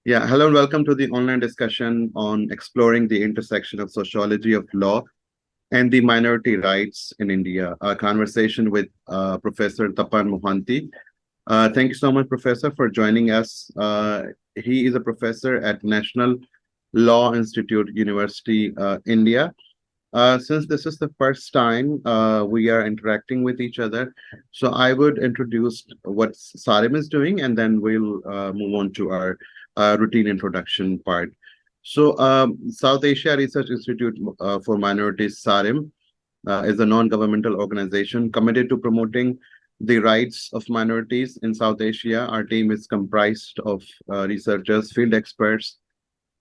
Yeah, hello and welcome to the online discussion on exploring the intersection of sociology of law and the minority rights in India. A conversation with Professor Tapan Mohanty. Thank you so much, Professor, for joining us. He is a professor at National Law Institute, University, India. Since this is the first time we are interacting with each other, so I would introduce what SARIM is doing, and then we'll move on to our routine introduction part. So, South Asia Research Institute for Minorities, SARIM, is a non-governmental organization committed to promoting the rights of minorities in South Asia. Our team is comprised of researchers, field experts,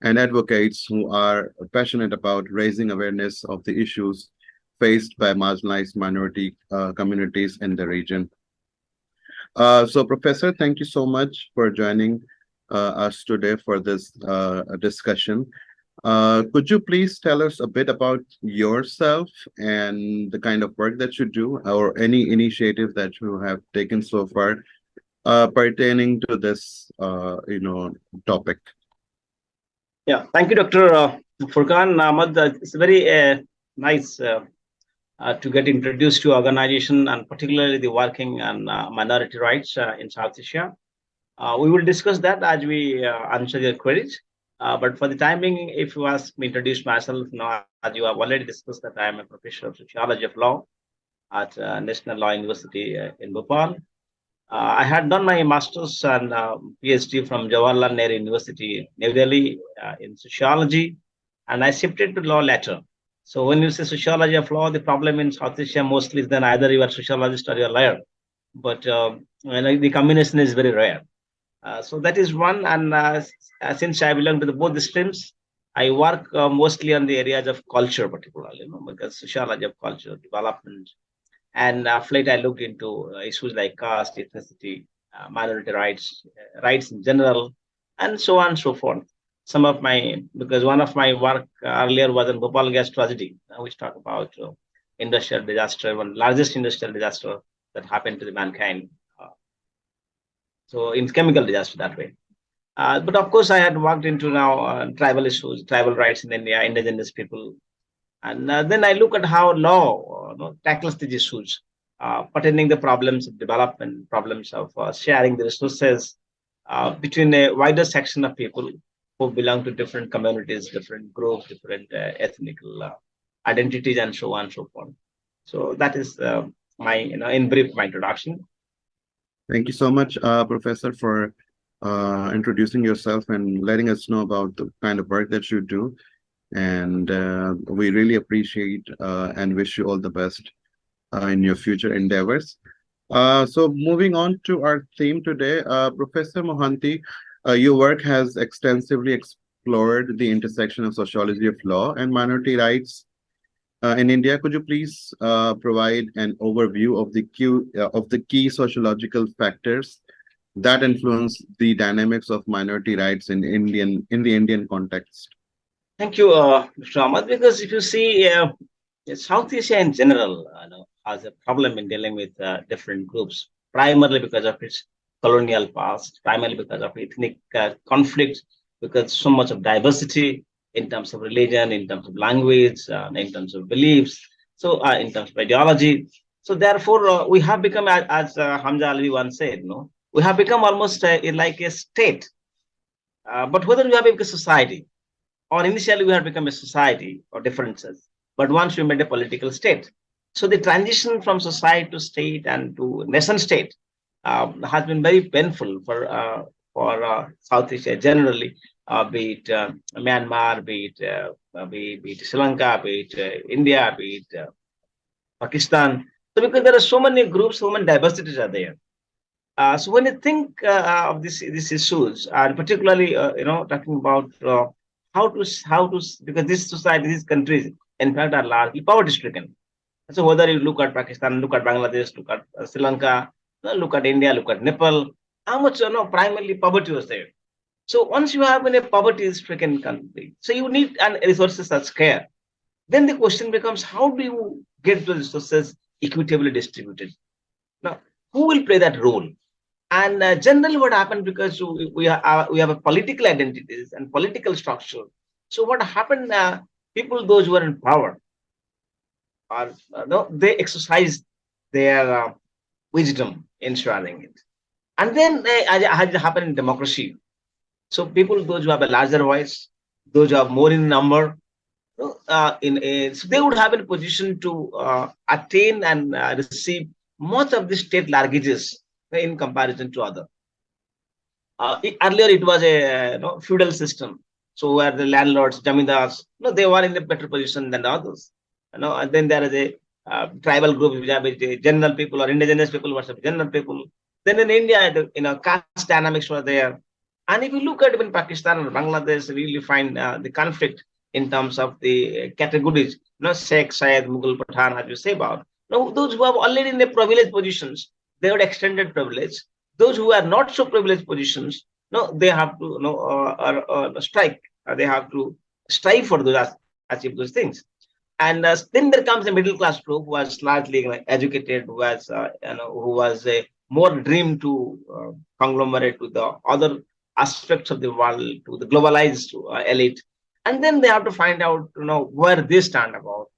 and advocates who are passionate about raising awareness of the issues faced by marginalized minority communities in the region. So, Professor, thank you so much for joining us today for this discussion. Could you please tell us a bit about yourself and the kind of work that you do, or any initiative that you have taken so far pertaining to this, topic? Yeah, thank you, Dr. Furqan. Ahmed, it's very nice to get introduced to organization and particularly the working on minority rights in South Asia. We will discuss that as we answer your queries. But for the time being, if you ask me to introduce myself, as you have already discussed that I am a professor of sociology of law at National Law University in Bhopal. I had done my master's and PhD from Jawaharlal Nehru University, New Delhi, in sociology, and I shifted to law later. So when you say sociology of law, the problem in South Asia mostly is then either you are sociologist or you are lawyer, but the combination is very rare. So that is one, and since I belong to both the streams, I work mostly on the areas of culture, particularly, because sociology of culture development. And of late, I looked into issues like caste, ethnicity, minority rights, rights in general, and so on and so forth. Because one of my work earlier was on Bhopal gas tragedy, which talk about industrial disaster, one largest industrial disaster that happened to the mankind. So in chemical disaster that way. But of course, I had worked into now tribal issues, tribal rights in India, indigenous people. And then I look at how law tackles these issues pertaining the problems of development, problems of sharing the resources between a wider section of people who belong to different communities, different groups, different ethnic identities, and so on and so forth. So that is my, in brief, my introduction. Thank you so much, Professor, for introducing yourself and letting us know about the kind of work that you do. And we really appreciate and wish you all the best in your future endeavors. So moving on to our theme today, Professor Mohanty, your work has extensively explored the intersection of sociology of law and minority rights in India. Could you please provide an overview of the key sociological factors that influence the dynamics of minority rights in the Indian context? Thank you, Mr. Ahmed, because if you see South Asia in general has a problem in dealing with different groups, primarily because of its colonial past, primarily because of ethnic conflict, because so much of diversity in terms of religion, in terms of language, in terms of beliefs, so in terms of ideology. So therefore, we have become, as Hamza Ali once said, we have become almost like a state. But whether we have become a society, or initially we have become a society or differences, but once we made a political state. So the transition from society to state and to nation state has been very painful for South Asia generally, be it Myanmar, be it Sri Lanka, be it India, be it Pakistan. So because there are so many groups, so many diversities are there. So when you think of these issues, and particularly talking about how to because this society, these countries, in fact, are largely poverty-stricken. So whether you look at Pakistan, look at Bangladesh, look at Sri Lanka, look at India, look at Nepal, how much primarily poverty was there. So once you have in a poverty-stricken country, so you need and resources are scarce. Then the question becomes, how do you get the resources equitably distributed? Now, who will play that role? And generally, what happened, because we have a political identities and political structure. So what happened? People, those who are in power, are no, they exercise their wisdom in sharing it. And then, as it happened in democracy, so people, those who have a larger voice, those who have more in number, so they would have a position to attain and receive most of the state largages in comparison to other. Earlier, it was a feudal system, so where the landlords, jamindars, they were in a better position than the others. And then there is a tribal group, which are general people or indigenous people versus general people. Then in India, caste dynamics were there. And if you look at even Pakistan or Bangladesh, you really find the conflict in terms of the categories, Sheikh, Syed, Mughal, Pathan, as you say about. Now, those who have already in the privileged positions, they have extended privilege. Those who are not so privileged positions, no, they have to strike. They have to strive for those, achieve those things. And then there comes a middle class group who was largely educated, who was who was a more dream to conglomerate with the other aspects of the world, to the globalized elite. And then they have to find out where they stand about,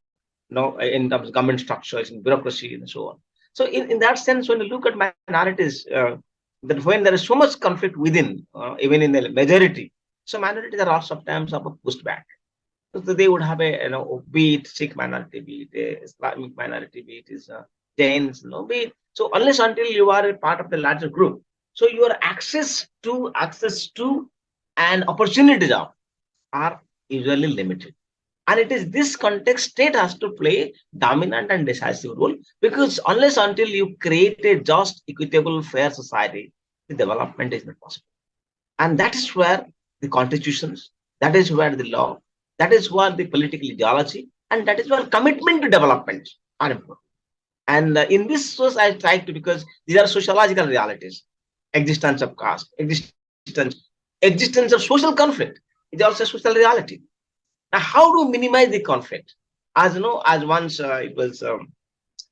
in terms of government structures and bureaucracy and so on. So in that sense, when you look at minorities, that when there is so much conflict within, even in the majority, so minorities are also sometimes pushed back. So they would have a, be it Sikh minority, be it a Islamic minority, be it is Jains, be it. So unless until you are a part of the larger group, so your access to and opportunities are usually limited. And it is this context state has to play dominant and decisive role, because unless until you create a just, equitable, fair society, the development is not possible. And that is where the constitutions, that is where the law, that is where the political ideology, and that is where commitment to development are important. And in this source, I try to, because these are sociological realities, existence of caste, existence of social conflict is also a social reality. Now, how to minimize the conflict? As you know, as once it was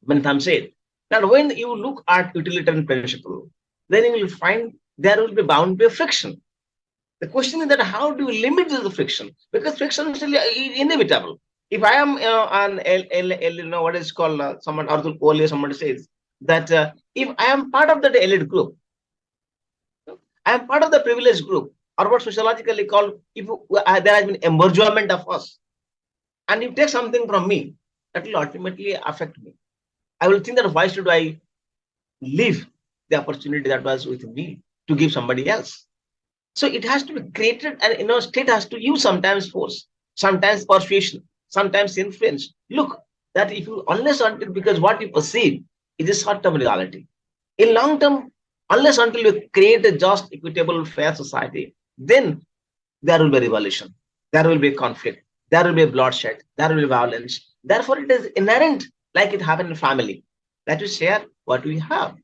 Bentham said, that when you look at utilitarian principle, then you will find there will be bound to be a friction. The question is that how do you limit the friction? Because friction is inevitable. If I am what is called someone Arthur Kohli, somebody says that if I am part of the elite group, I am part of the privileged group, or what sociologically called, if there has been embourgeoisement of us, and you take something from me, that will ultimately affect me. I will think that why should I leave the opportunity that was with me to give somebody else? So it has to be created, and state has to use sometimes force, sometimes persuasion, sometimes influence. Look, that if you, unless until, because what you perceive is a short-term reality. In long term, unless until you create a just, equitable, fair society, then there will be revolution, there will be conflict, there will be bloodshed, there will be violence. Therefore, it is inherent, like it happened in family, that we share what we have.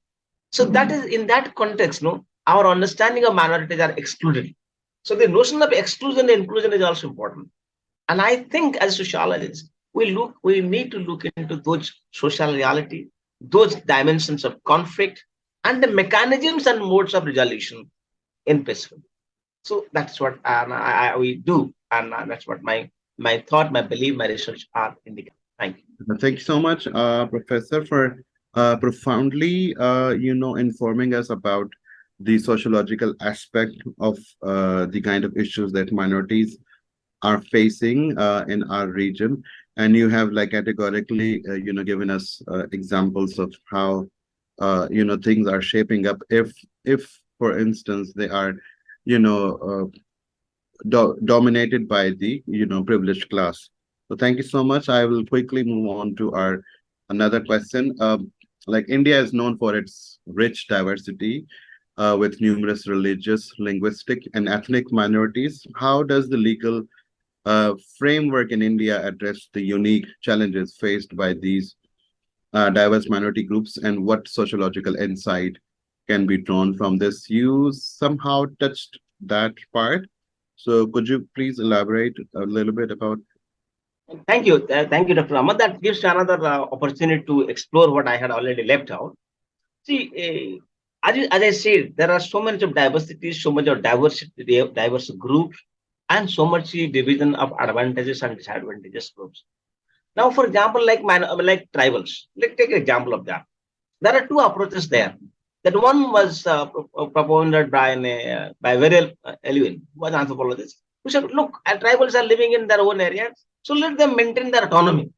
So that is in that context, our understanding of minorities are excluded. So the notion of exclusion and inclusion is also important. And I think as sociologists, we need to look into those social reality, those dimensions of conflict, and the mechanisms and modes of resolution in peaceful. So that's what we do, and that's what my thought, my belief, my research are indicating. Thank you. Thank you so much, Professor, for profoundly, informing us about the sociological aspect of the kind of issues that minorities are facing in our region. And you have like categorically, given us examples of how, things are shaping up if, for instance, they are, dominated by the, privileged class. So thank you so much. I will quickly move on to our another question. Like India is known for its rich diversity with numerous religious, linguistic, and ethnic minorities. How does the legal framework in India address the unique challenges faced by these diverse minority groups, and what sociological insight can be drawn from this? You somehow touched that part. So could you please elaborate a little bit about? Thank you, Dr. Ahmed. That gives another opportunity to explore what I had already left out. See, as I said, there are so much of diversity, so much of diversity, diverse groups, and so much division of advantages and disadvantages groups. Now, for example, like tribals, let's take an example of that. There are two approaches there. That one was proposed by very Elwin, who was an anthropologist, who said, look, tribals are living in their own areas, so let them maintain their autonomy.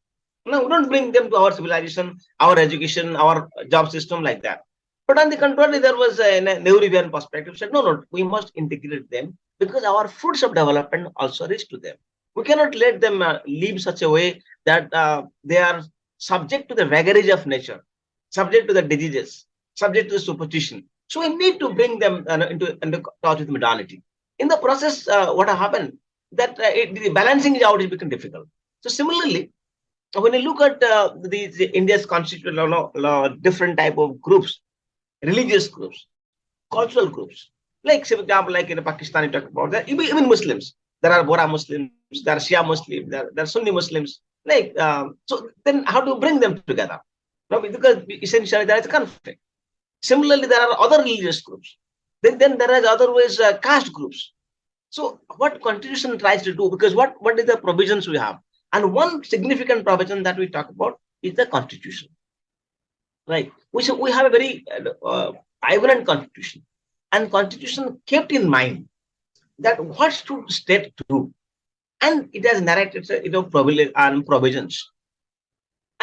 No, we don't bring them to our civilization, our education, our job system like that. But on the contrary, there was a Nehruvian perspective said, no, we must integrate them because our fruits of development also reach to them. We cannot let them live such a way that they are subject to the vagaries of nature, subject to the diseases, subject to the superstition. So we need to bring them into touch with modernity. In the process, what happened that the balancing it out is become difficult. So similarly, when you look at the India's constitutional different type of groups, religious groups, cultural groups, like for example, like in Pakistan, you talk about that even Muslims. There are Bora Muslims, there are Shia Muslims, there are Sunni Muslims. So then how to bring them together? No, because essentially there is a conflict. Similarly, there are other religious groups. Then there are otherwise caste groups. So what constitution tries to do, because what is the provisions we have? And one significant provision that we talk about is the constitution. Right. We have a very vibrant constitution. And constitution kept in mind that what should state do. And it has narrated provisions.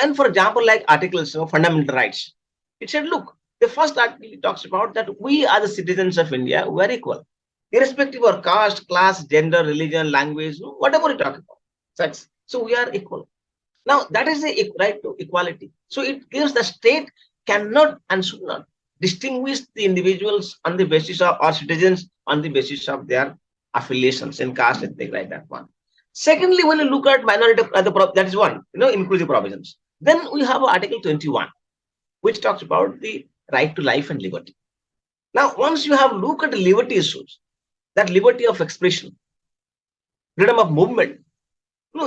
And for example, like articles of fundamental rights, it said, look, the first article talks about that we are the citizens of India, we are equal, irrespective of caste, class, gender, religion, language, whatever you talk about, sex. So we are equal. Now that is the right to equality. So it gives the state cannot and should not distinguish the individuals on the basis of or citizens on the basis of their affiliations in caste and things like that one. Secondly, when you look at minority, that is one, inclusive provisions. Then we have Article 21, which talks about the right to life and liberty. Now, once you have looked at the liberty issues, that liberty of expression, freedom of movement,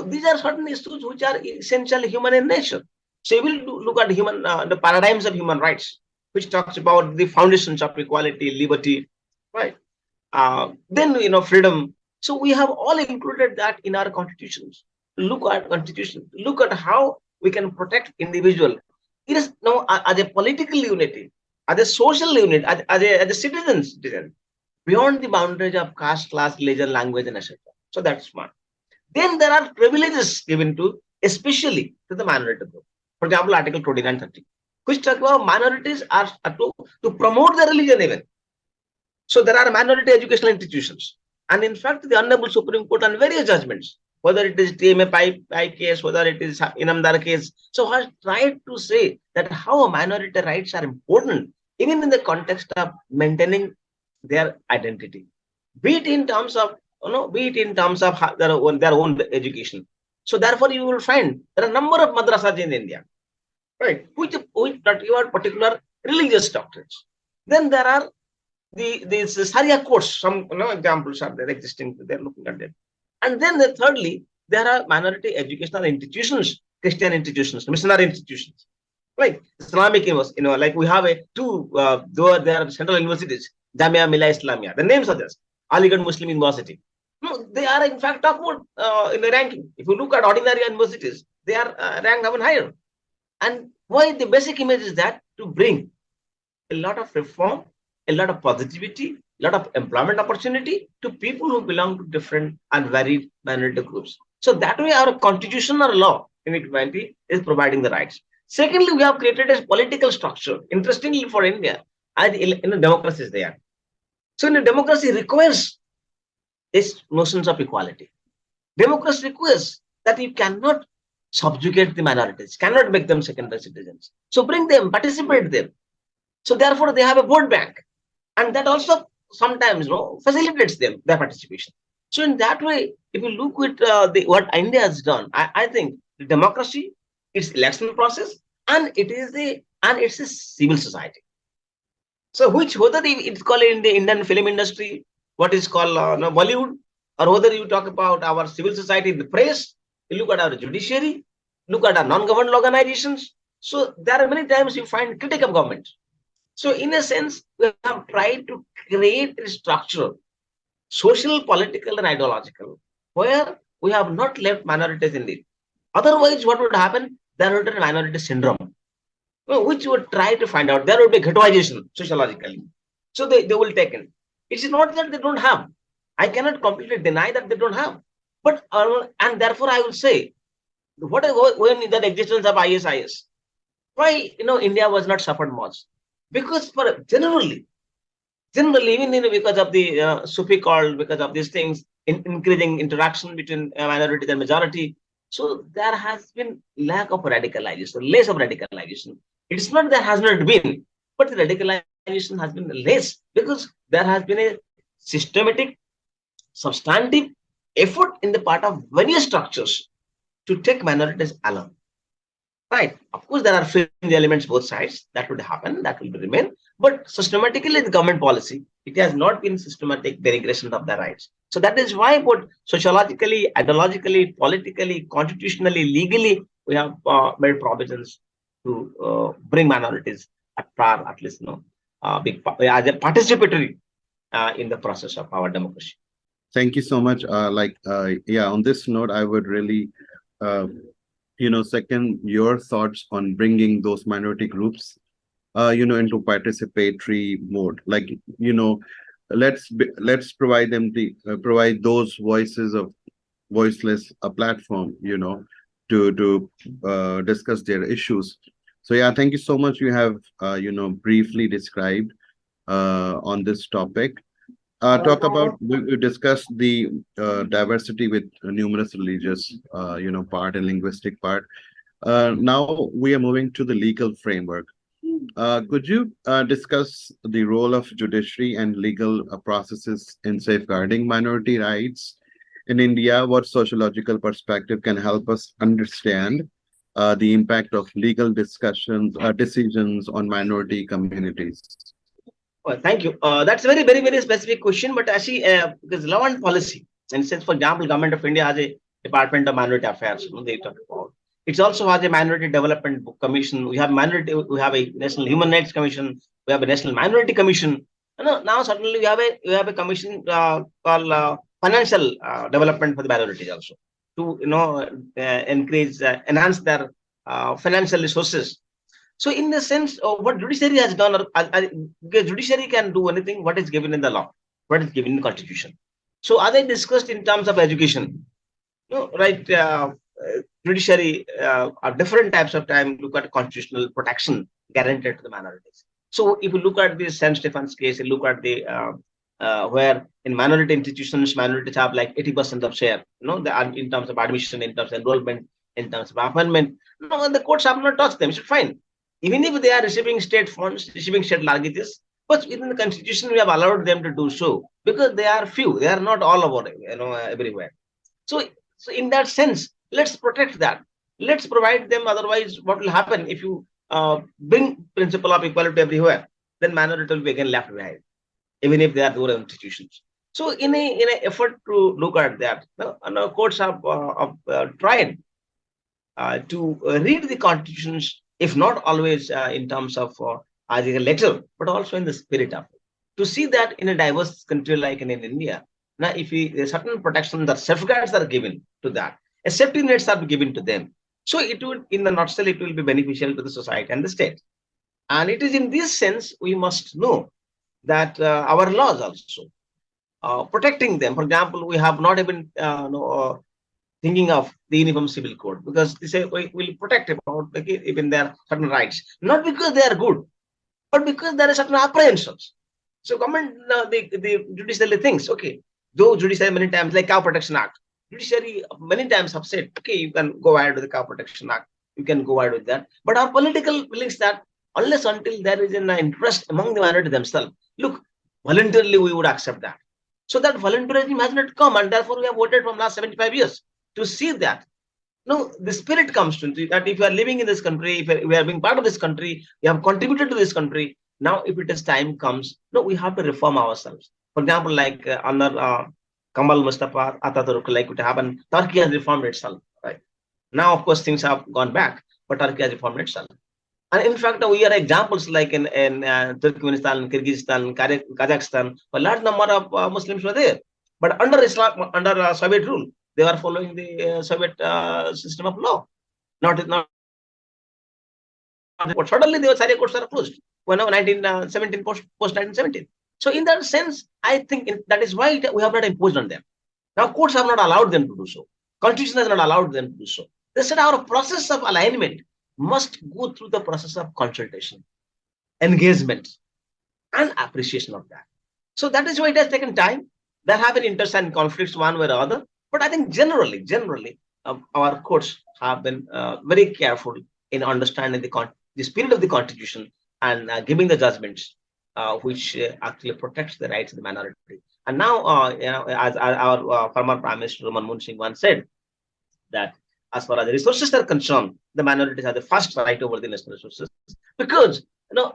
these are certain issues which are essentially human in nature. So you will look at the paradigms of human rights, which talks about the foundations of equality, liberty, right? Then freedom. So we have all included that in our constitutions. Look at constitution. Look at how we can protect individual. It is now as a political unity, as a social unit, as a citizens beyond the boundaries of caste, class, religion, language, and etc. So that's one. Then there are privileges given to, especially to the minority group. For example, Article 2930, which talk about minorities are to promote the religion even. So there are minority educational institutions. And in fact, the Honorable Supreme Court on various judgments, whether it is TMA Pi case, whether it is Inamdar case, so has tried to say that how minority rights are important, even in the context of maintaining their identity, be it in terms of their own education. So therefore, you will find there are a number of madrasas in India, right, which talk about particular religious doctrines. Then there are these Sharia courts. Some examples are there existing. They're looking at them. And then thirdly, there are minority educational institutions, Christian institutions, missionary institutions, like Islamic university. Like we have though there are central universities, Jamia Millia Islamia. The names are there. Aligarh Muslim University. No, they are in fact upward in the ranking. If you look at ordinary universities, they are ranked even higher. And why the basic image is that to bring a lot of reform, a lot of positivity, a lot of employment opportunity to people who belong to different and varied minority groups. So that way our constitutional law in equality is providing the rights. Secondly, we have created a political structure, interestingly for India, and in a democracy is there. So in a democracy requires these notions of equality. Democracy requires that you cannot subjugate the minorities, cannot make them secondary citizens. So bring them, participate them. So therefore, they have a vote bank. And that also sometimes facilitates their participation. So in that way, if you look at what India has done, I think the democracy, its election process, and it's a civil society. So whether it's called in the Indian film industry, what is called Bollywood, or whether you talk about our civil society, the press, you look at our judiciary, look at our non-government organizations. So there are many times you find critique of government. So in a sense, we have tried to create a structure, social, political, and ideological, where we have not left minorities in it. Otherwise, what would happen? There would be a minority syndrome, which would try to find out. There would be ghettoization sociologically. So they will take in. It's not that they don't have. I cannot completely deny that they don't have. But and therefore I will say, what when that existence of ISIS, why India was not suffered much? Because for generally even because of the Sufi called, because of these things, increasing interaction between minority and majority. So there has been lack of radicalization, less of radicalization. It's not there has not been, but the radicalization has been less because there has been a systematic, substantive effort in the part of various structures to take minorities along. Right. Of course, there are fringe elements both sides. That would happen. That will remain. But systematically, the government policy, it has not been systematic denigration of their rights. So that is why, both sociologically, ideologically, politically, constitutionally, legally, we have made provisions to bring minorities at par, at least, as a participatory in the process of our democracy. Thank you so much. Yeah, on this note, I would really second your thoughts on bringing those minority groups into participatory mode. Like, let's provide them provide those voices of voiceless a platform, to discuss their issues. So yeah, thank you so much. You have briefly described on this topic. Talk about, we discussed the diversity with numerous religious part and linguistic part. Now we are moving to the legal framework. Could you discuss the role of judiciary and legal processes in safeguarding minority rights in India? What sociological perspective can help us understand the impact of legal decisions on minority communities? Well, thank you. That's a very, very, very specific question, but actually, because law and policy, and since, for example, Government of India has a Department of Minority Affairs, they talk about. It also has a Minority Development Commission. We have a National Human Rights Commission. We have a National Minority Commission. Now suddenly we have a commission called Financial Development for the minorities also, to enhance their financial resources. So in the sense of what judiciary has done, judiciary can do anything what is given in the law, what is given in the constitution. So are they discussed in terms of education? Right? Judiciary are different types of time look at constitutional protection guaranteed to the minorities. So if you look at the St. Stephen's case, you look at the where in minority institutions, minorities have like 80% of share, in terms of admission, in terms of enrollment, in terms of appointment. No, the courts have not touched them. It's fine. Even if they are receiving state funds, receiving state largages, but within the constitution, we have allowed them to do so because they are few. They are not all over, everywhere. So in that sense, let's protect that. Let's provide them. Otherwise, what will happen if you bring principle of equality everywhere? Then minority will be again left behind, even if they are rural institutions. So in a effort to look at that, courts have tried to read the constitutions, if not always in terms of as a letter, but also in the spirit of it. To see that in a diverse country like in India, now if certain protections or safeguards are given to that, a safety nets are given to them. So it would, in the nutshell, it will be beneficial to the society and the state. And it is in this sense we must know that our laws also protecting them. For example, we have not even thinking of the Uniform Civil Code because they say we will protect about even their certain rights, not because they are good, but because there are certain apprehensions. So government, the judiciary thinks, okay, though judiciary many times, like Cow Protection Act, judiciary many times have said, okay, you can go ahead with the Cow Protection Act, you can go ahead with that. But our political feelings that unless until there is an interest among the minority themselves, look, voluntarily we would accept that. So that voluntarism has not come, and therefore we have voted from last 75 years to see that. No, the spirit comes to that if you are living in this country, if we are being part of this country, we have contributed to this country. Now, if it is time comes, no, we have to reform ourselves. For example, like under Kamal Mustafa Ataturk, like what happened, Turkey has reformed itself, right? Now, of course, things have gone back, but Turkey has reformed itself. And in fact, we are examples like in Turkmenistan, Kyrgyzstan, Kazakhstan, a large number of Muslims were there. But under Islam, under Soviet rule, they were following the Soviet system of law. Not suddenly the Sharia courts are closed when 1917 post 1917. So in that sense, I think that is why we have not imposed on them. Now courts have not allowed them to do so. Constitution has not allowed them to do so. They said our process of alignment must go through the process of consultation, engagement, and appreciation of that. So that is why it has taken time. There have been interests and conflicts one way or other. But I think generally, our courts have been very careful in understanding the spirit of the Constitution and giving the judgments which actually protects the rights of the minority. And now, as our former Prime Minister Manmohan Singh once said, that as far as the resources are concerned, the minorities have the first right over the national resources because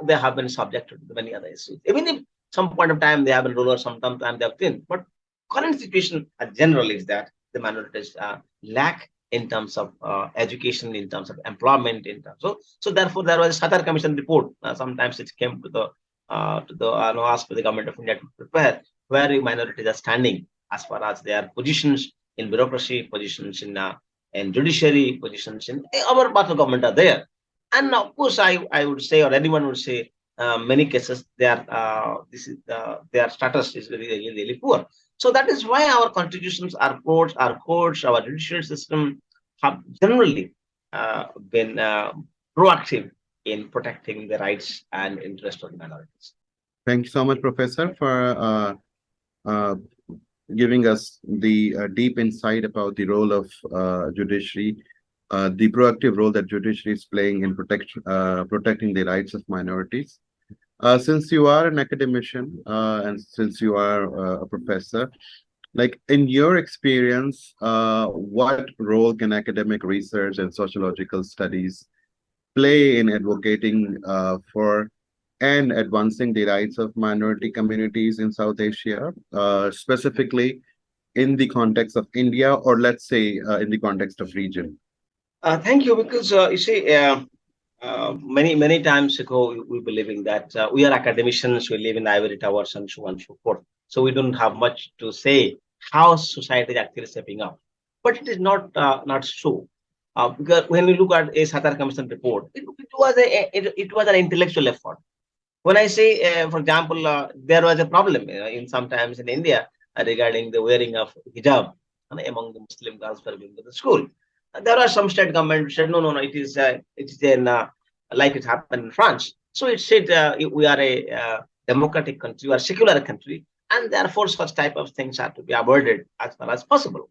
they have been subjected to many other issues. Even if some point of time they have been rulers, sometimes they have been, but current situation generally is that the minorities lack in terms of education, in terms of employment, in terms so therefore there was a Satar Commission report. Sometimes it came to the asked for the government of India to prepare where the minorities are standing as far as their positions in bureaucracy, positions in judiciary, positions in our part of government are there. And of course, I would say, or anyone would say, many cases their status is really poor. So that is why our constitutions, our courts, our judicial system have generally been proactive in protecting the rights and interests of the minorities. Thank you so much, Professor, for uh, giving us the deep insight about the role of judiciary, the proactive role that judiciary is playing in protecting the rights of minorities. Since you are an academician and since you are a professor, like in your experience, what role can academic research and sociological studies play in advocating for and advancing the rights of minority communities in South Asia, specifically in the context of India, or let's say in the context of region? Thank you, because you see, many times ago we believing that we are academicians, we live in ivory towers and so on and so forth. So we don't have much to say how society is actually stepping up. But it is not so. Because when we look at a Satar Commission report, it was an intellectual effort. When I say, for example, there was a problem in sometimes in India regarding the wearing of hijab among the Muslim girls for going to the school. There are some state government said no, it is in like it happened in France. So it said we are a democratic country, we are a secular country, and therefore such type of things have to be avoided as far as possible.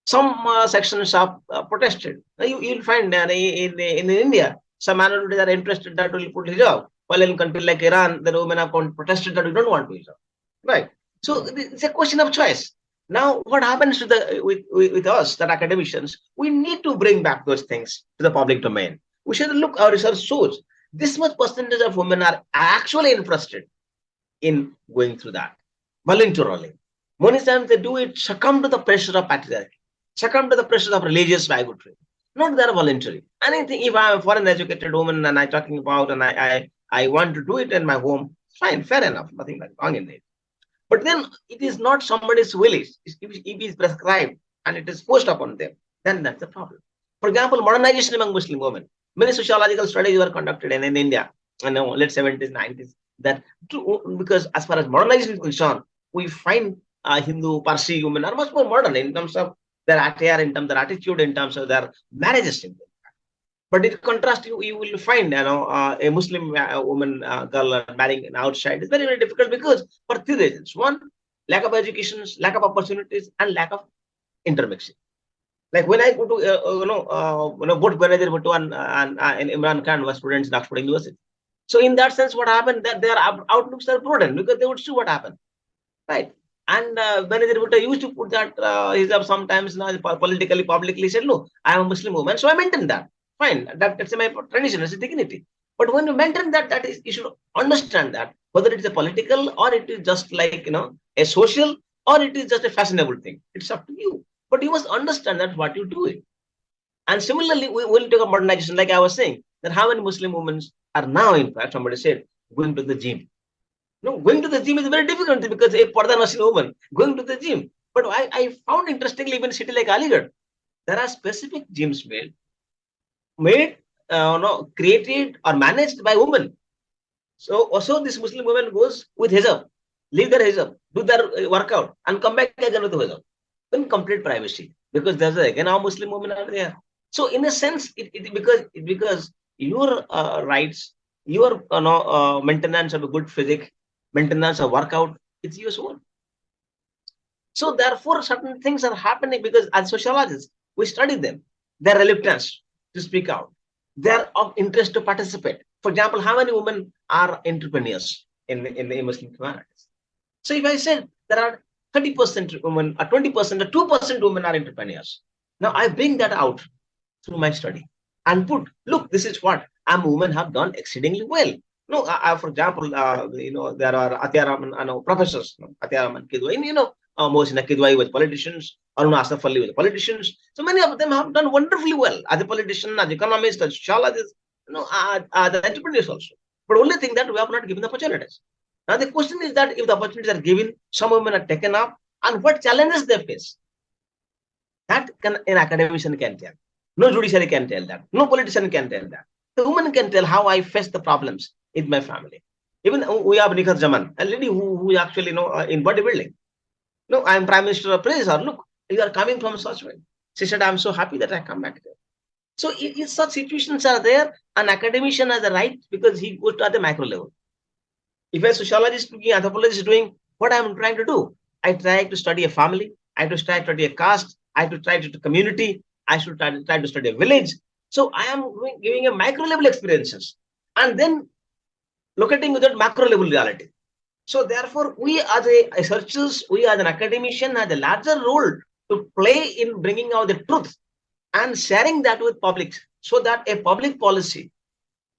Some sections have protested. You'll find in India, some minorities are interested that will put hijab. While in countries like Iran, the women have protested that we don't want to hijab. Right. So it's a question of choice. Now, what happens to with us, that academicians, we need to bring back those things to the public domain. We should look, our research shows this much percentage of women are actually interested in going through that voluntarily. Many times they do it, succumb to the pressure of patriarchy, succumb to the pressure of religious bigotry. Not there voluntary. Anything, if I'm a foreign educated woman and I'm talking about and I want to do it in my home, fine, fair enough, nothing wrong in it. But then it is not somebody's will. If it is prescribed and it is forced upon them, then that's a problem. For example, modernization among Muslim women. Many sociological studies were conducted in India, late 70s, 90s, because as far as modernization is concerned, we find Hindu, Parsi women are much more modern in terms of their attire, in terms of their attitude, in terms of their marriages. But in contrast, you will find a Muslim woman girl marrying outside is very difficult because for three reasons: one, lack of education, lack of opportunities, and lack of intermixing. Like when I go to both Benazir Bhutto and Imran Khan were students in Oxford University. So in that sense, what happened that their outlooks are broadened because they would see what happened, right? And Benazir Bhutto used to put that hijab sometimes politically, publicly said, "No, I am a Muslim woman, so I maintain that." Fine, that's my tradition, it's a dignity. But when you maintain that, that is, you should understand that whether it is a political or it is just like a social or it is just a fashionable thing. It's up to you. But you must understand that what you're doing. And similarly, we will talk about modernization, like I was saying, that how many Muslim women are now, in fact, somebody said, going to the gym. No, going to the gym is very difficult because a Parda Muslim woman going to the gym. But I found interestingly, even in a city like Aligarh, there are specific gyms made no, created or managed by women. So also this Muslim woman goes with hijab, leave their hijab, do their workout, and come back again with the hijab in complete privacy, because there's again our Muslim women are there. So in a sense, because your rights, your maintenance of a good physique, maintenance of workout, it's your own. So therefore, certain things are happening because as sociologists, we study them, their reluctance to speak out, their of interest to participate. For example, how many women are entrepreneurs in the Muslim communities? So if I said there are 30% women, or 20%, or 2% women are entrepreneurs. Now I bring that out through my study and put, look, this is what women have done exceedingly well. No, for example, there are Atya Raman, professors, Atya Raman Kidwai, Mohsina Kidwai with politicians, Aruna Asaf Ali with politicians. So many of them have done wonderfully well as a politician, as economist, as sociologist, the entrepreneurs also. But only thing that we have not given the opportunities. Now the question is that if the opportunities are given, some women are taken up, and what challenges they face. That an academician can tell. No judiciary can tell that. No politician can tell that. The woman can tell how I face the problems in my family. Even we have Nikhat Jaman, a lady who actually in bodybuilding. No, I am Prime Minister of Praise her. Look, you are coming from such way. She said, I'm so happy that I come back there. So if such situations are there, an academician has a right because he goes to the macro level. If a sociologist, anthropologist is doing what I am trying to do, I try to study a family, I have to try to study a caste, I have to try to community, I should try to study a village. So I am giving a micro level experiences and then locating with that macro level reality. So therefore, we as a researchers, we as an academician have a larger role to play in bringing out the truth and sharing that with public, so that a public policy,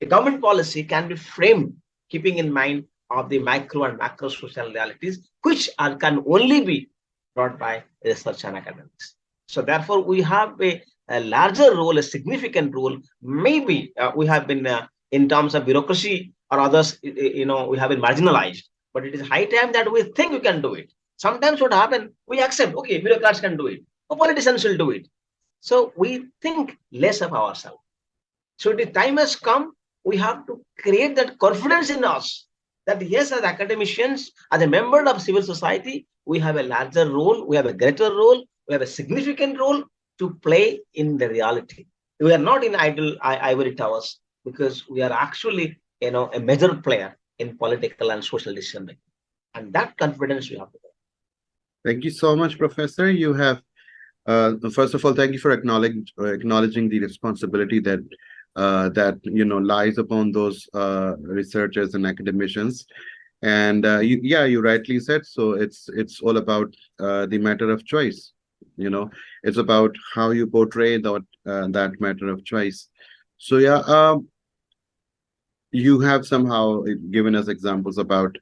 a government policy can be framed keeping in mind of the micro and macro social realities, which can only be brought by research and academics. So therefore, we have a larger role, a significant role. Maybe we have been, in terms of bureaucracy or others, we have been marginalized. But it is high time that we think we can do it. Sometimes what happens, we accept, okay, bureaucrats can do it, or politicians will do it. So we think less of ourselves. So the time has come, we have to create that confidence in us that yes, as academicians, as a member of civil society, we have a larger role, we have a greater role, we have a significant role to play in the reality. We are not in idle ivory towers, because we are actually, a major player in political and social decision making. And that confidence we have to have. Thank you so much, Professor. You have, first of all, thank you for acknowledging the responsibility that lies upon those researchers and academicians. And you rightly said so. It's all about the matter of choice. It's about how you portray that matter of choice. So you have somehow given us examples about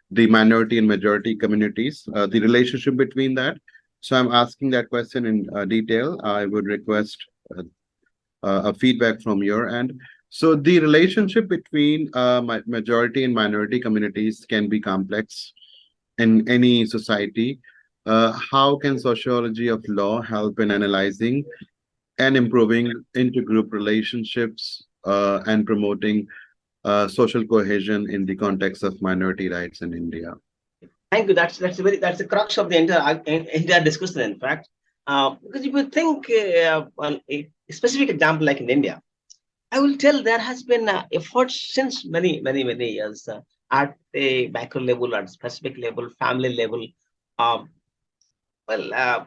the minority and majority communities, the relationship between that. So I'm asking that question in detail. I would request a feedback from your end. So the relationship between majority and minority communities can be complex in any society. How can sociology of law help in analyzing and improving intergroup relationships and promoting social cohesion in the context of minority rights in India? Thank you. That's the crux of the entire discussion. In fact, because if you think a specific example like in India, I will tell there has been efforts since many years at a macro level, at specific level, family level,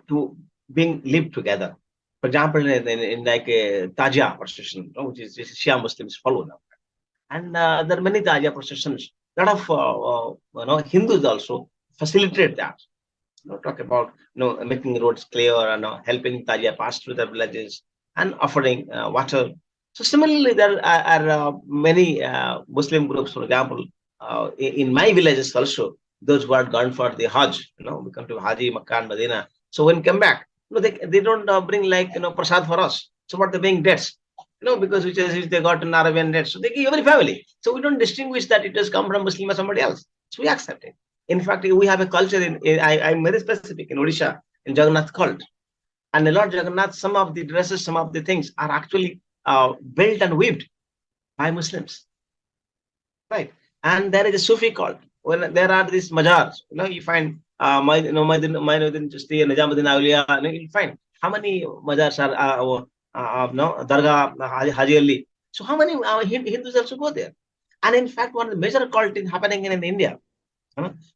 to being lived together. For example, in like a Tajia procession, which is Shia Muslims follow now, and there are many Tajia processions. A lot of Hindus also facilitate that. Talk about making roads clear and helping Tajia pass through the villages and offering water. So similarly, there are many Muslim groups, for example, in my villages also, those who had gone for the Hajj, we come to Haji, Makkah and Medina. So when come back, they don't bring like, prasad for us. So what they're paying debts, because which is they got an Arabian debt, so they give every family. So we don't distinguish that it has come from Muslim or somebody else. So we accept it. In fact, we have a culture I'm very specific in Odisha, in Jagannath cult. And in Lord Jagannath, some of the dresses, some of the things are actually built and weaved by Muslims. Right. And there is a Sufi cult. When there are these mazars, you find Mainuddin Chisti, Nijamuddin Awliya, you find how many mazars are no Dargah, Haji Ali. So how many Hindus also go there? And in fact, one of the major cult is happening in India.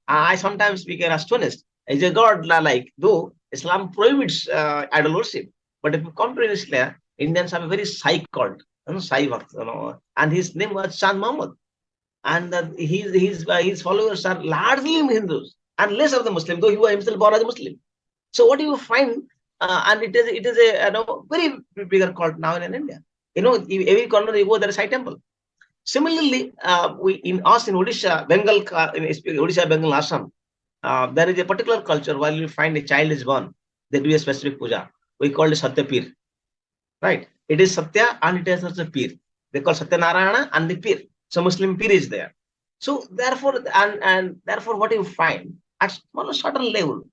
I sometimes became astonished. Is a god like, though Islam prohibits idol worship, but if you come to Islam, Indians have a very Sai cult, Sai Bhakt, and his name was Chan Muhammad, and his followers are largely Hindus and less of the Muslim, though he was himself born as a Muslim. So what do you find? And it is a very bigger cult now in India. Every corner you go, there is Sai temple. Similarly, we in Odisha, Bengal, in Odisha, Bengal, Assam, there is a particular culture while you find a child is born, they do a specific puja. We call it Satya Pir, right? It is Satya and it is also Pir. They call Satya Narayana and the Pir. So Muslim Pir is there. So therefore, and therefore, what you find at certain level,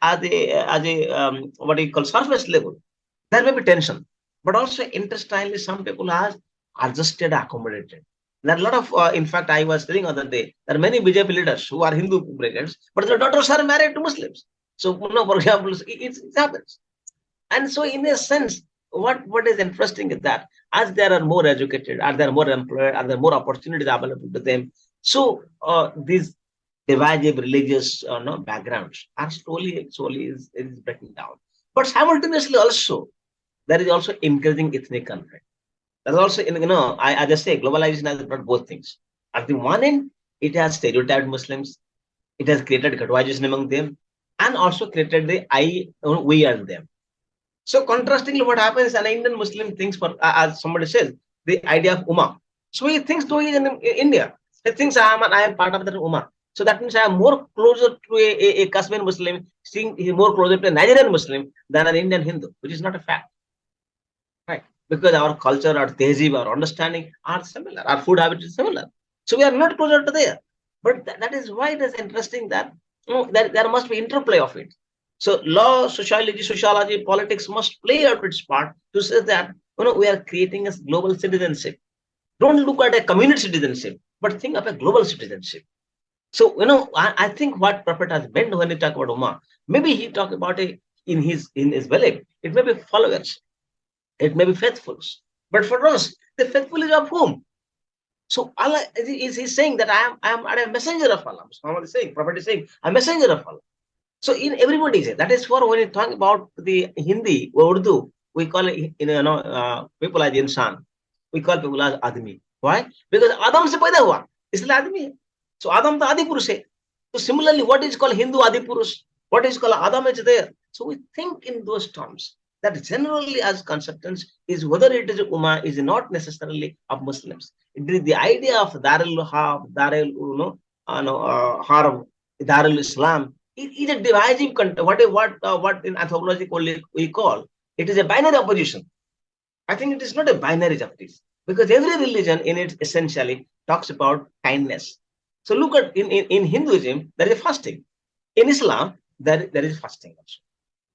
as a what you call surface level, there may be tension, but also intestinally, some people are adjusted, accommodated. There are a lot of, in fact, I was saying other day, there are many BJP leaders who are Hindu brigades, but their daughters are married to Muslims. So, for example, it happens. And so, in a sense, what is interesting is that as they are more educated, are there more employed, are there more opportunities available to them? So, these divisive religious backgrounds are slowly is breaking down. But simultaneously, also, there is also increasing ethnic conflict. There's also, I just say globalization has brought both things. At the one end, it has stereotyped Muslims, it has created categorization among them, and also created the we and them. So contrastingly, what happens, an Indian Muslim thinks, for as somebody says, the idea of Ummah. So he thinks though he's in India, he thinks I am part of that Ummah. So that means I am more closer to a Kashmir Muslim, seeing he's more closer to a Nigerian Muslim than an Indian Hindu, which is not a fact. Right? Because our culture, our tehzeeb, our understanding are similar, our food habits is similar. So we are not closer to there. But that is why it is interesting that there must be interplay of it. So law, sociology, politics must play out its part to say that we are creating a global citizenship. Don't look at a community citizenship, but think of a global citizenship. So I think what Prophet has meant when he talk about Ummah, maybe he talk about it in his belief. It may be followers, it may be faithfuls, but for us, the faithful is of whom? So Allah is saying that I am a messenger of Allah. Muhammad is saying, Prophet is saying, a messenger of Allah. So in everybody say that is for when you talk about the Hindi or Urdu, we call it people as insan, we call people as admi. Why? Because Adam se paida hua, isliye admi hai. So Adam to Adi Purush hai. So similarly, what is called Hindu Adi Purush, what is called Adam is there. So we think in those terms. That generally as conceptants is whether it is Ummah is not necessarily of Muslims. It is the idea of Darul Haram, Darul Islam. It is a divisive content. What in anthropology we call it is a binary opposition. I think it is not a binary justice because every religion in it essentially talks about kindness. So look at in Hinduism there is fasting. In Islam there is fasting also.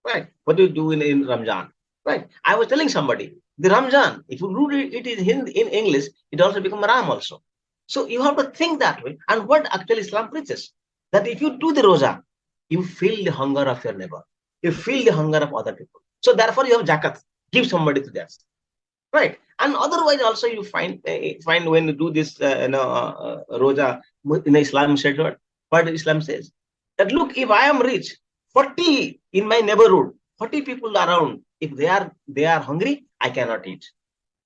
Right? What do you do in Ramzan? Right? I was telling somebody the Ramzan, if you read it in English, it also becomes Ram also. So you have to think that way. And what actually Islam preaches that if you do the Roza, you feel the hunger of your neighbor, you feel the hunger of other people. So therefore, you have zakat, give somebody to theirs, right? And otherwise, also you find when you do this Roza in Islam said what Islam says that look, if I am rich, 40 in my neighborhood, 40 people around, if they are hungry, I cannot eat.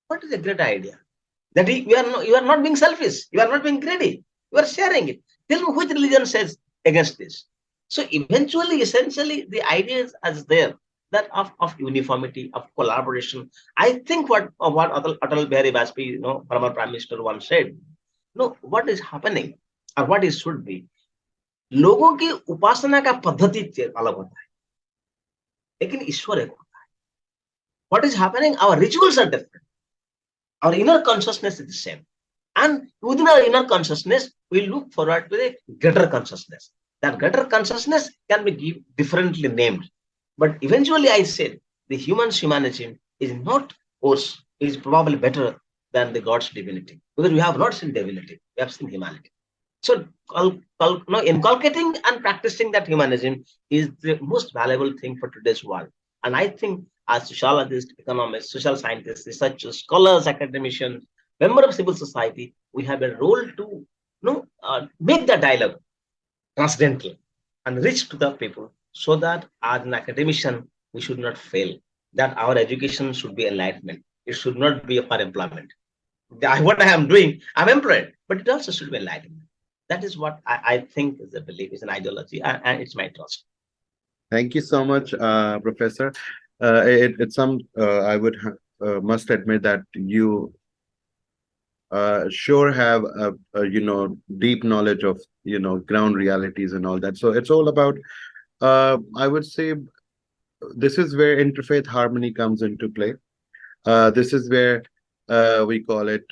What is a great idea? That you are not being selfish, you are not being greedy, you are sharing it. Tell me which religion says against this. So eventually, essentially, the idea is as there that of uniformity, of collaboration. I think what Atal Bihari Vajpayee, former Prime Minister once said, what is happening or what it should be. लोगों की उपासना का पद्धति अलग होता है लेकिन ईश्वर एक होता है what is happening? Our rituals are different. Our inner consciousness is the same. And within our inner consciousness, we look forward to a greater consciousness. That greater consciousness can be differently named. But eventually, I said the human's humanism is not worse, it is probably better than the God's divinity. Because we have not seen divinity, we have seen humanity. So, inculcating and practicing that humanism is the most valuable thing for today's world. And I think as sociologists, economists, social scientists, researchers, scholars, academicians, member of civil society, we have a role to make the dialogue transcendental and reach to the people so that as an academician, we should not fail, that our education should be enlightenment. It should not be for employment. What I am doing, I'm employed, but it also should be enlightenment. That is what I think is a belief, is an ideology, and it's my trust. Thank you so much, Professor. It's some I would must admit that you sure have deep knowledge of ground realities and all that. So it's all about I would say this is where interfaith harmony comes into play. This is where we call it,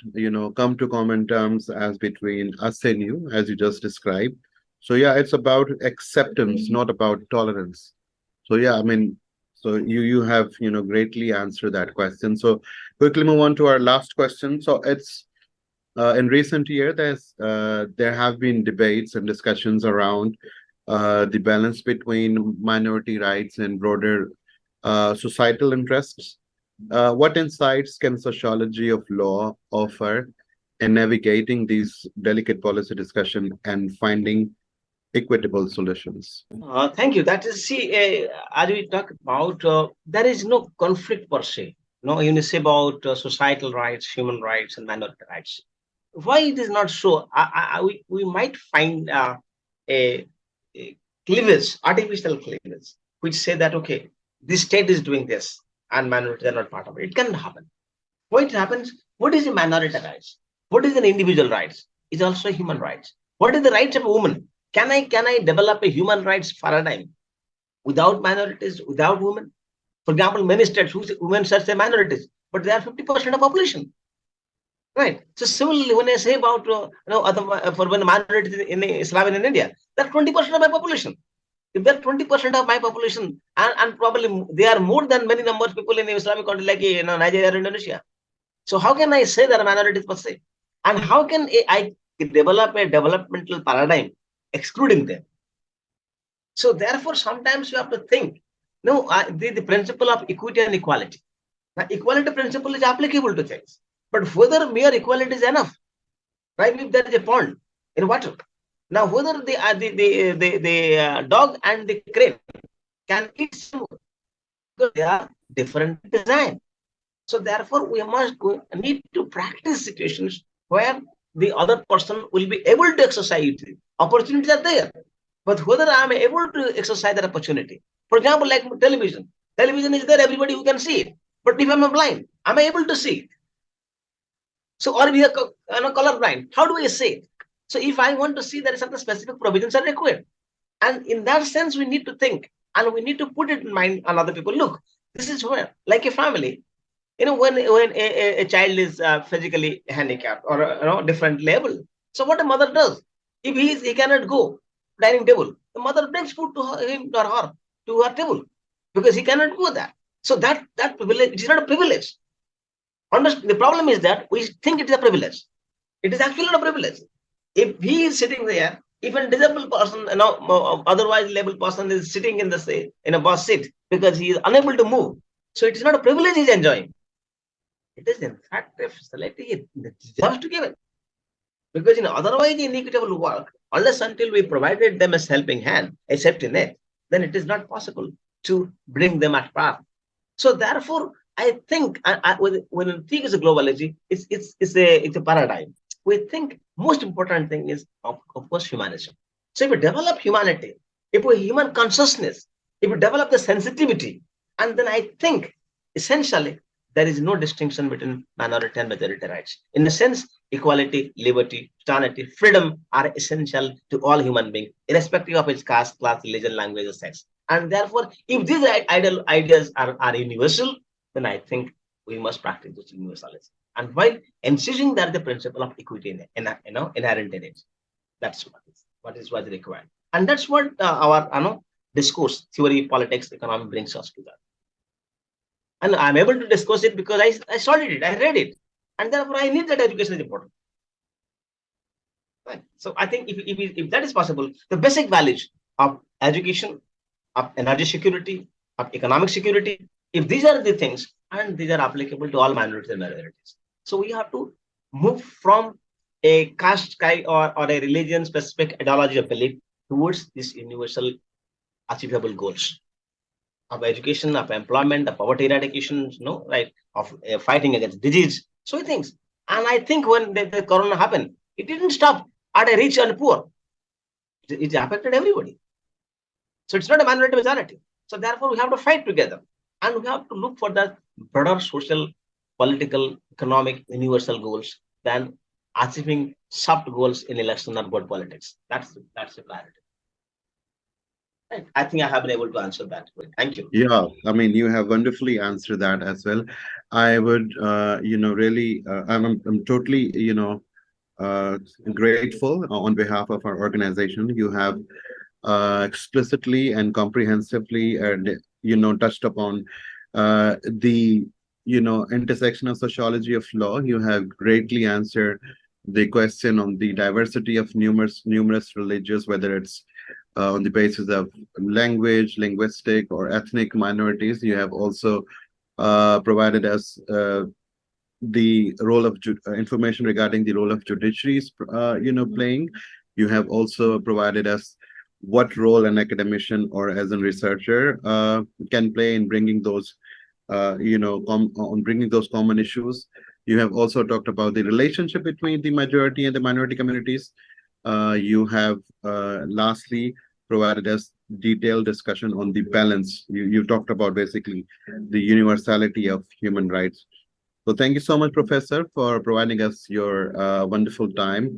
come to common terms as between us and you, as you just described. So yeah, it's about acceptance, not about tolerance. So yeah, I mean, so you have greatly answered that question. So quickly move on to our last question. So it's in recent year, there have been debates and discussions around the balance between minority rights and broader societal interests. What insights can sociology of law offer in navigating these delicate policy discussion and finding equitable solutions? Thank you. That is, see, as we talk about, there is no conflict per se. No, when you say about societal rights, human rights, and minority rights. Why it is not so? We might find a, a cleavage, artificial cleavage, which say that, okay, this state is doing this and minorities are not part of it. It cannot happen. Why it happens? What is the minority rights? What is an individual rights? It's also human rights. What is the rights of a woman? Can I develop a human rights paradigm without minorities, without women? For example, many states, women are say minorities, but they are 50% of population. Right. So similarly, when I say about for when minorities in Islam in India, they're 20% of my population. If they're 20% of my population, and probably they are more than many numbers of people in Islamic country like Nigeria or Indonesia. So how can I say that minorities per se? And how can I develop a developmental paradigm excluding them? So therefore, sometimes you have to think, the principle of equity and equality. Now, equality principle is applicable to things, but whether mere equality is enough, right? If there is a pond in water, now whether the dog and the crane can eat some because they are different design. So therefore, we must need to practice situations where the other person will be able to exercise it. Opportunities are there, but whether I am able to exercise that opportunity. For example, like television. Television is there, everybody who can see it. But if I'm blind, am I able to see it? So, or we are color blind. How do I see it? So, if I want to see, there is some specific provisions are required. And in that sense, we need to think and we need to put it in mind on other people. Look, this is where, like a family, when a child is physically handicapped or different level. So what a mother does, if he cannot go dining table, the mother brings food to him or her to her table because he cannot go there. So that privilege, it is not a privilege. The problem is that we think it is a privilege. It is actually not a privilege. If he is sitting there, if a disabled person, otherwise labeled person is sitting in a bus seat because he is unable to move, so it is not a privilege he is enjoying. It is in fact a facility it deserves to give it. Because otherwise the inequitable work, unless until we provided them a helping hand, a safety net, then it is not possible to bring them at par. So therefore, I think when we think as a globology, it's a paradigm. We think most important thing is of course humanism. So if we develop humanity, if we human consciousness, if we develop the sensitivity, and then I think essentially there is no distinction between minority and majority rights. In a sense, equality, liberty, fraternity, freedom are essential to all human beings, irrespective of its caste, class, religion, language, or sex. And therefore, if these ideas are universal, then I think we must practice those universalism. And while insisting that the principle of equity inherent in it, that's what is required. And that's what our discourse, theory, politics, economy brings us to that. And I'm able to discuss it because I studied it, I read it, and therefore I need that education is important. Right. So I think if that is possible, the basic values of education, of energy security, of economic security, if these are the things, and these are applicable to all minorities and minorities. So we have to move from a caste or a religion specific ideology of belief towards these universal achievable goals of education, of employment, of poverty eradication, right, of fighting against disease, so things. And I think when the corona happened, it didn't stop at a rich and poor. It affected everybody. So it's not a minority majority. So therefore, we have to fight together, and we have to look for the broader social, political, economic, universal goals than achieving soft goals in election or world politics. That's the priority. Right. I think I have been able to answer that. Thank you. Yeah, I mean, you have wonderfully answered that as well. I would, really, I'm totally, uh, grateful on behalf of our organization. You have explicitly and comprehensively, touched upon the, intersection of sociology of law. You have greatly answered the question on the diversity of numerous religions, whether it's on the basis of language, linguistic, or ethnic minorities. You have also provided us the role of information regarding the role of judiciaries, playing. You have also provided us what role an academician or as a researcher can play in bringing those, on bringing those common issues. You have also talked about the relationship between the majority and the minority communities. You have lastly provided us detailed discussion on the balance. You talked about basically the universality of human rights. So thank you so much, Professor, for providing us your wonderful time